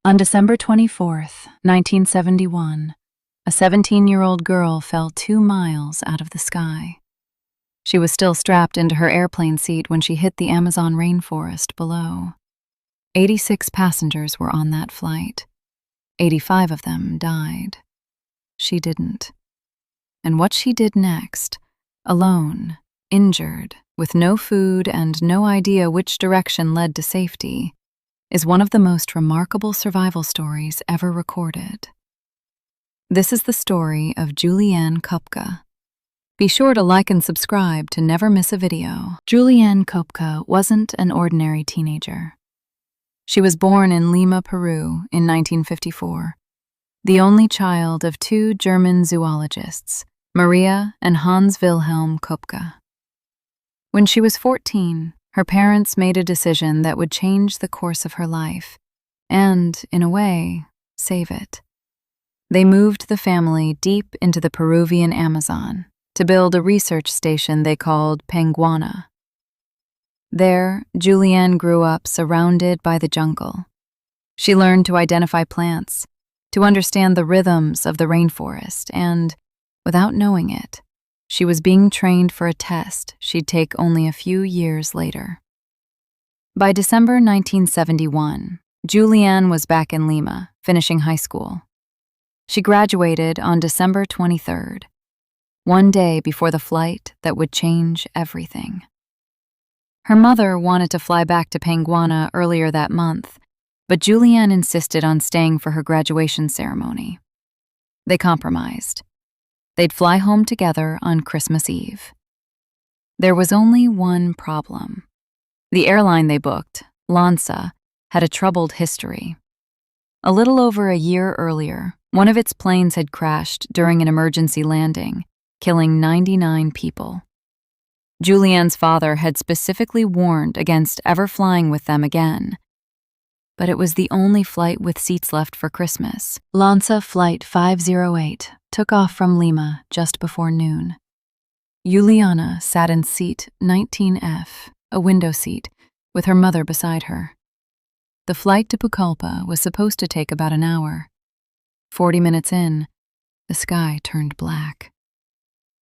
On December 24th, 1971, a 17-year-old girl fell 2 miles out of the sky. She was still strapped into her airplane seat when she hit the Amazon rainforest below. 86 passengers were on that flight. 85 of them died. She didn't. And what she did next, alone, injured, with no food and no idea which direction led to safety, is one of the most remarkable survival stories ever recorded. This is the story of Juliane Koepcke. Be sure to like and subscribe to never miss a video. Juliane Koepcke wasn't an ordinary teenager. She was born in Lima, Peru in 1954, the only child of 2 German zoologists, Maria and Hans Wilhelm Koepcke. When she was 14, her parents made a decision that would change the course of her life and, in a way, save it. They moved the family deep into the Peruvian Amazon to build a research station they called Penguana. There, Juliane grew up surrounded by the jungle. She learned to identify plants, to understand the rhythms of the rainforest, and, without knowing it, she was being trained for a test she'd take only a few years later. By December 1971, Juliane was back in Lima, finishing high school. She graduated on December 23rd, one day before the flight that would change everything. Her mother wanted to fly back to Penguana earlier that month, but Juliane insisted on staying for her graduation ceremony. They compromised. They'd fly home together on Christmas Eve. There was only one problem. The airline they booked, LANSA, had a troubled history. A little over a year earlier, one of its planes had crashed during an emergency landing, killing 99 people. Juliane's father had specifically warned against ever flying with them again. But it was the only flight with seats left for Christmas. LANSA Flight 508 took off from Lima just before noon. Juliane sat in seat 19F, a window seat, with her mother beside her. The flight to Pucallpa was supposed to take about an hour. 40 minutes in, the sky turned black.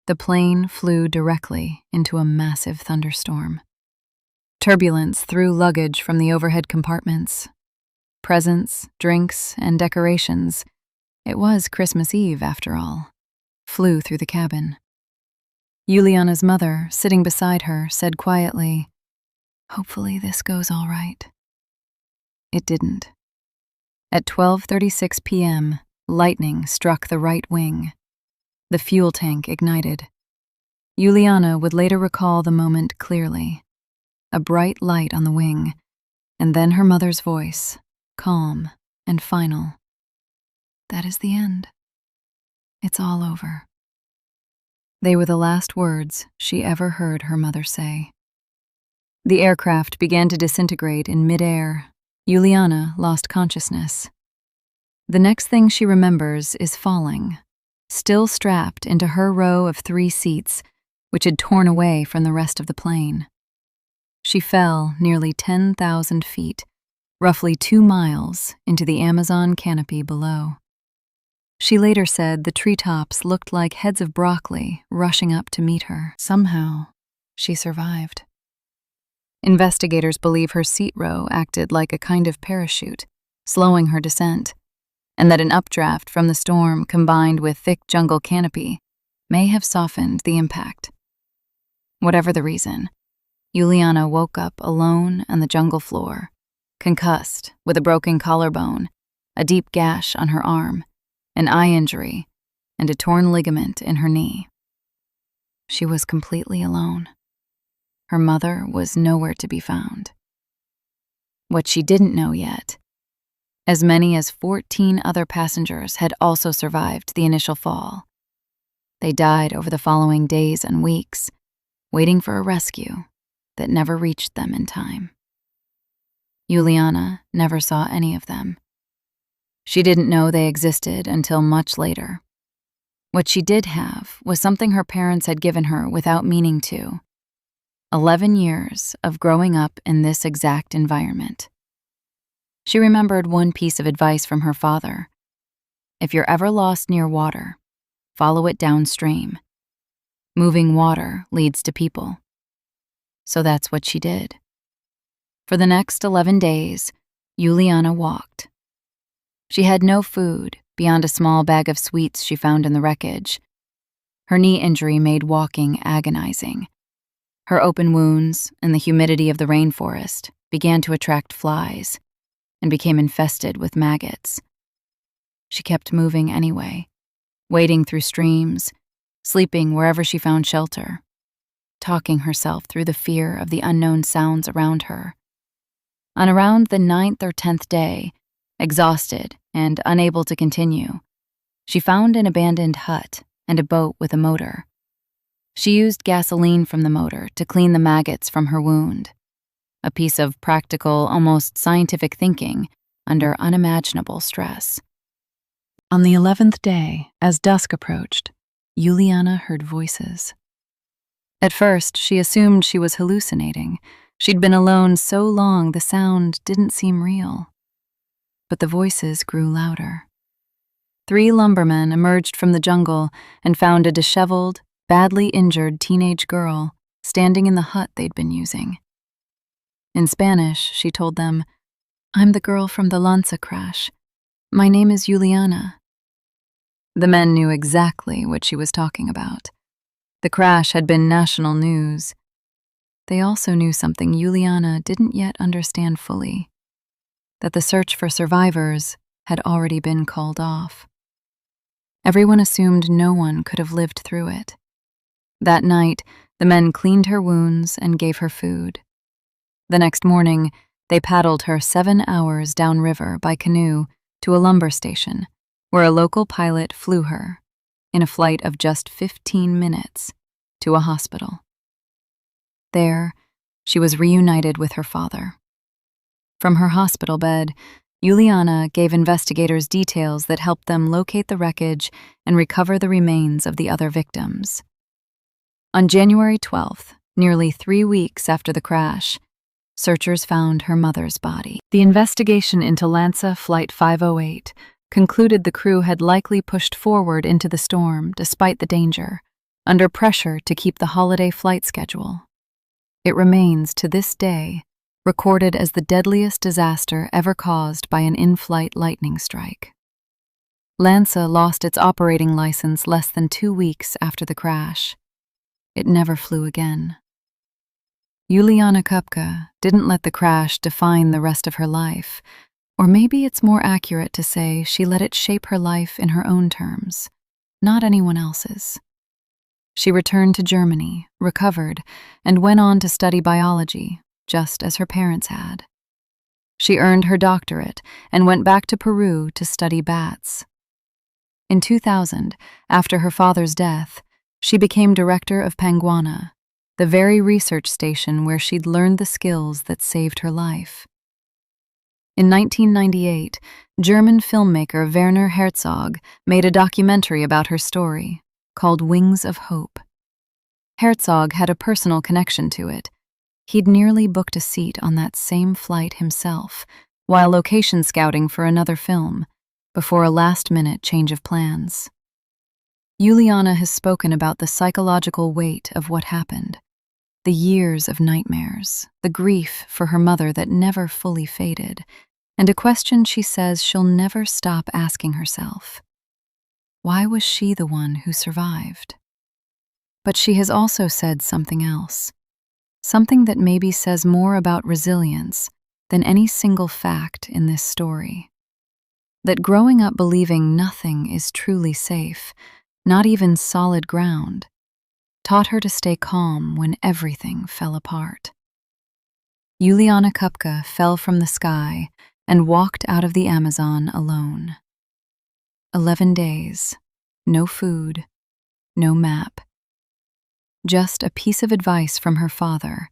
The plane flew directly into a massive thunderstorm. Turbulence threw luggage from the overhead compartments. Presents, drinks, and decorations — it was Christmas Eve after all — flew through the cabin. Juliane's mother, sitting beside her, said quietly, "Hopefully this goes all right." It didn't. At 12:36 p.m., lightning struck the right wing. The fuel tank ignited. Juliane would later recall the moment clearly. A bright light on the wing, and then her mother's voice, calm and final. "That is the end. It's all over." They were the last words she ever heard her mother say. The aircraft began to disintegrate in midair. Juliane lost consciousness. The next thing she remembers is falling, still strapped into her row of 3 seats, which had torn away from the rest of the plane. She fell nearly 10,000 feet, roughly 2 miles, into the Amazon canopy below. She later said the treetops looked like heads of broccoli rushing up to meet her. Somehow, she survived. Investigators believe her seat row acted like a kind of parachute, slowing her descent, and that an updraft from the storm combined with thick jungle canopy may have softened the impact. Whatever the reason, Juliane woke up alone on the jungle floor, concussed with a broken collarbone, a deep gash on her arm, an eye injury, and a torn ligament in her knee. She was completely alone. Her mother was nowhere to be found. What she didn't know yet: as many as 14 other passengers had also survived the initial fall. They died over the following days and weeks, waiting for a rescue that never reached them in time. Juliane never saw any of them. She didn't know they existed until much later. What she did have was something her parents had given her without meaning to: 11 years of growing up in this exact environment. She remembered one piece of advice from her father. If you're ever lost near water, follow it downstream. Moving water leads to people. So that's what she did. For the next 11 days, Juliane walked. She had no food beyond a small bag of sweets she found in the wreckage. Her knee injury made walking agonizing. Her open wounds and the humidity of the rainforest began to attract flies and became infested with maggots. She kept moving anyway, wading through streams, sleeping wherever she found shelter, talking herself through the fear of the unknown sounds around her. On around the 9th or 10th day, exhausted and unable to continue, she found an abandoned hut and a boat with a motor. She used gasoline from the motor to clean the maggots from her wound, a piece of practical, almost scientific thinking under unimaginable stress. On the 11th day, as dusk approached, Juliane heard voices. At first, she assumed she was hallucinating. She'd been alone so long the sound didn't seem real. But the voices grew louder. 3 lumbermen emerged from the jungle and found a disheveled, badly injured teenage girl standing in the hut they'd been using. In Spanish, she told them, "I'm the girl from the LANSA crash. My name is Juliane." The men knew exactly what she was talking about. The crash had been national news. They also knew something Juliane didn't yet understand fully, that the search for survivors had already been called off. Everyone assumed no one could have lived through it. That night, the men cleaned her wounds and gave her food. The next morning, they paddled her 7 hours downriver by canoe to a lumber station, where a local pilot flew her, in a flight of just 15 minutes, to a hospital. There, she was reunited with her father. From her hospital bed, Juliane gave investigators details that helped them locate the wreckage and recover the remains of the other victims. On January 12th, nearly 3 weeks after the crash, searchers found her mother's body. The investigation into LANSA Flight 508 concluded the crew had likely pushed forward into the storm despite the danger, under pressure to keep the holiday flight schedule. It remains, to this day, recorded as the deadliest disaster ever caused by an in-flight lightning strike. LANSA lost its operating license less than 2 weeks after the crash. It never flew again. Juliane Koepcke didn't let the crash define the rest of her life, or maybe it's more accurate to say she let it shape her life in her own terms, not anyone else's. She returned to Germany, recovered, and went on to study biology, just as her parents had. She earned her doctorate and went back to Peru to study bats. In 2000, after her father's death, she became director of Panguana, the very research station where she'd learned the skills that saved her life. In 1998, German filmmaker Werner Herzog made a documentary about her story, called Wings of Hope. Herzog had a personal connection to it. He'd nearly booked a seat on that same flight himself, while location scouting for another film, before a last-minute change of plans. Juliane has spoken about the psychological weight of what happened, the years of nightmares, the grief for her mother that never fully faded, and a question she says she'll never stop asking herself. Why was she the one who survived? But she has also said something else, something that maybe says more about resilience than any single fact in this story. That growing up believing nothing is truly safe, not even solid ground, taught her to stay calm when everything fell apart. Juliane Koepcke fell from the sky and walked out of the Amazon alone. 11 days, no food, no map. Just a piece of advice from her father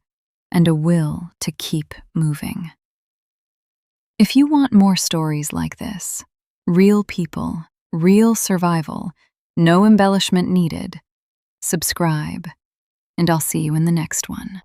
and a will to keep moving. If you want more stories like this, real people, real survival, no embellishment needed, subscribe, and I'll see you in the next one.